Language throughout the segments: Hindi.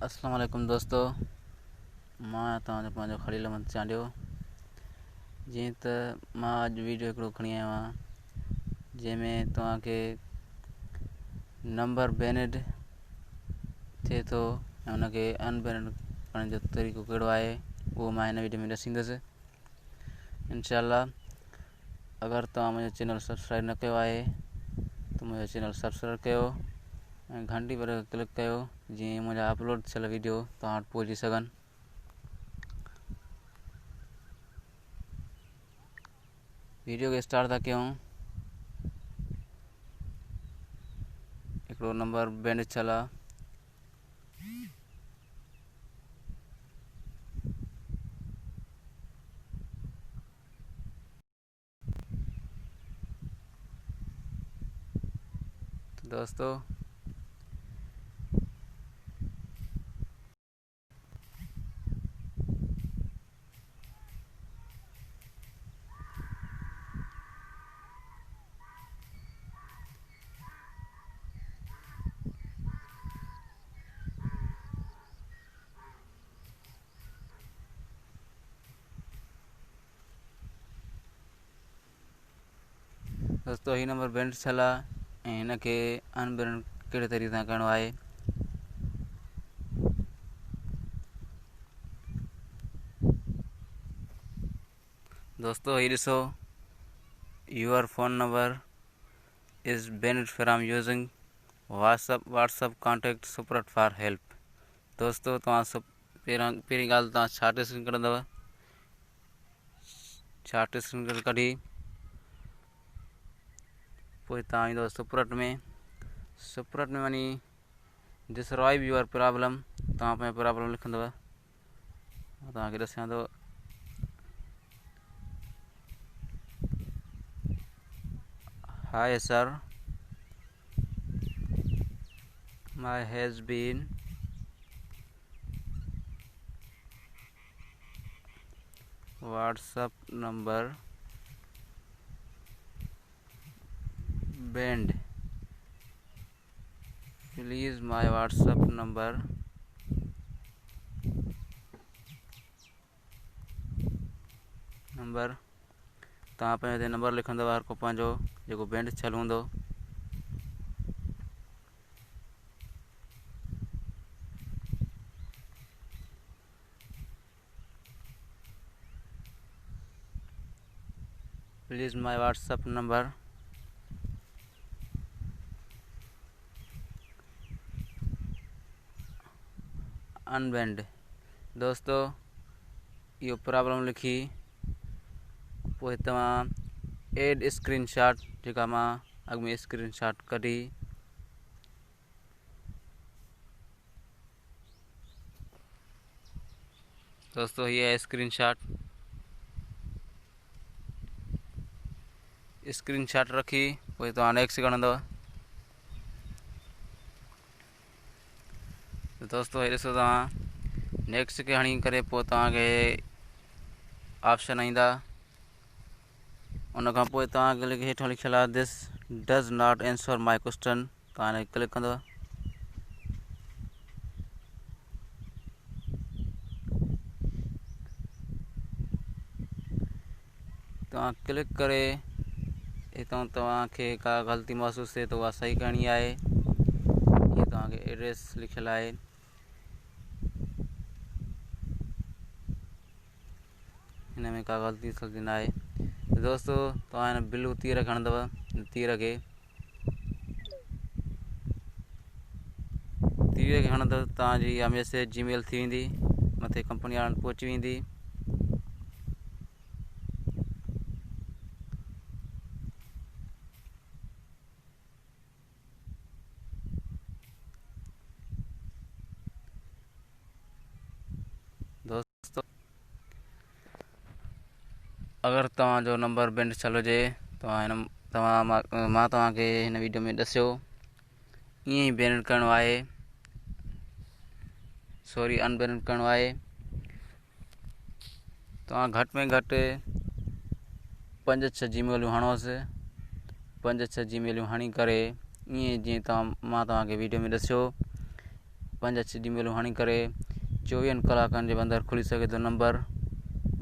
अस्सलाम वालेकुम दोस्तों, मां तव्हांजो पंहिंजो खलील अहमद चांडियो। जीअं त मां अॼु वीडियो हिकिड़ो खणी आयो आहियां जंहिंमें तव्हांखे नंबर बैनिड थिए थो ऐं उनखे अनबैनिड करण जो तरीक़ो कहिड़ो आहे उहो मां हिन वीडियो में ॾसींदुसि इंशाअल्लाह। अगरि तव्हां मुंहिंजो चैनल सब्सक्राइब न कयो आहे त मुंहिंजो चैनल सब्सक्राइब कयो ऐं घंटी पर क्लिक कयो जीअं मुंहिंजा अपलोड थियल वीडियो तव्हां वटि पहुची सघनि। वीडियो खे स्टार्ट था कयूं। हिकिड़ो नंबर बैनिड थियल आहे। दोस्तों ही नंबर बैनिड थियल आहे ऐं हिनखे अनबैनिड कहिड़े तरीक़े सां करिणो आहे। दोस्तों ही ॾिसो, your phone number is banned from using WhatsApp contact support for help. दोस्तों तव्हां पहिरीं ॻाल्हि तव्हां चार्ट स्क्रीन कढंदव। चार्ट स्क्रीन कढी पोइ तव्हां ईंदव सपोर्ट में वञी डिस्क्राइब योर प्रॉब्लम। तव्हां पंहिंजो प्रॉब्लम लिखंदव। तव्हांखे ॾसां थो। Hi sir, my has been WhatsApp number banned. Please my WhatsApp number तव्हां पंहिंजो हिते नंबर लिखंदव हर को पंहिंजो जेको बैंड थियल हूंदो। Please my WhatsApp number unbanned. दोस्तों इहो प्रॉब्लम लिखी पोइ तव्हां एड स्क्रीनशॉट, जेका मां अॻु में स्क्रीनशॉट कढी, दोस्तों हीअ आहे स्क्रीनशॉट रखी पोइ तव्हां नेक्स्ट खणंदव। दोस्तों हे ॾिसो, तव्हां नेक्स्ट खे हणी करे पोइ तव्हांखे ऑप्शन ईंदा। उनखां पोइ तव्हांखे हेठां लिखियलु आहे this does not answer my question. तव्हां हिन क्लिक कंदव। तव्हां क्लिक करे हितां तव्हांखे का ग़लती महसूसु थिए त उहा सही करणी आहे। हीअ तव्हांखे एड्रेस लिखियलु आहे। हिन में का ग़लती सलती न आहे। दोस्तों तव्हां हिन ब्लू तीर खणंदव। तीर खे खणंदव तव्हांजी इहा मैसेज जीमेल थी वेंदी, मथे कंपनी वारनि पहुची वेंदी। दोस्तों अगरि तव्हांजो नंबर बैंड थियल हुजे मां तव्हांखे हिन वीडियो में ॾसियो ईअं ई बैनिड करिणो आहे, अनबैनिड करिणो आहे। तव्हां घटि में घटि 5-6 जीमेलूं हणोसि। 5-6 जीमेलूं हणी करे ईअं जीअं मां तव्हांखे वीडियो में ॾसियो 5 जीमेलूं हणी करे 24 कलाकनि जे अंदरि खुली सघे थो नंबर,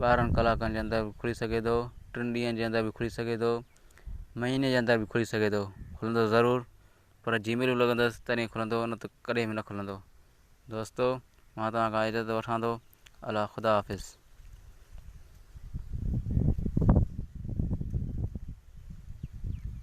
12 कलाकनि जे अंदरि खुली सघे थो, 3 ॾींहंनि जे अंदरि बि खुली सघे थो, महीने जे अंदरि बि खुली सघे थो। खुलंदो ज़रूरु, पर जीमेलूं लॻंदसि तॾहिं खुलंदो, न त कॾहिं बि न खुलंदो। दोस्तो, मां तव्हां खां इजाज़त वठां थो। अल्लाह ख़ुदा हाफ़िज़।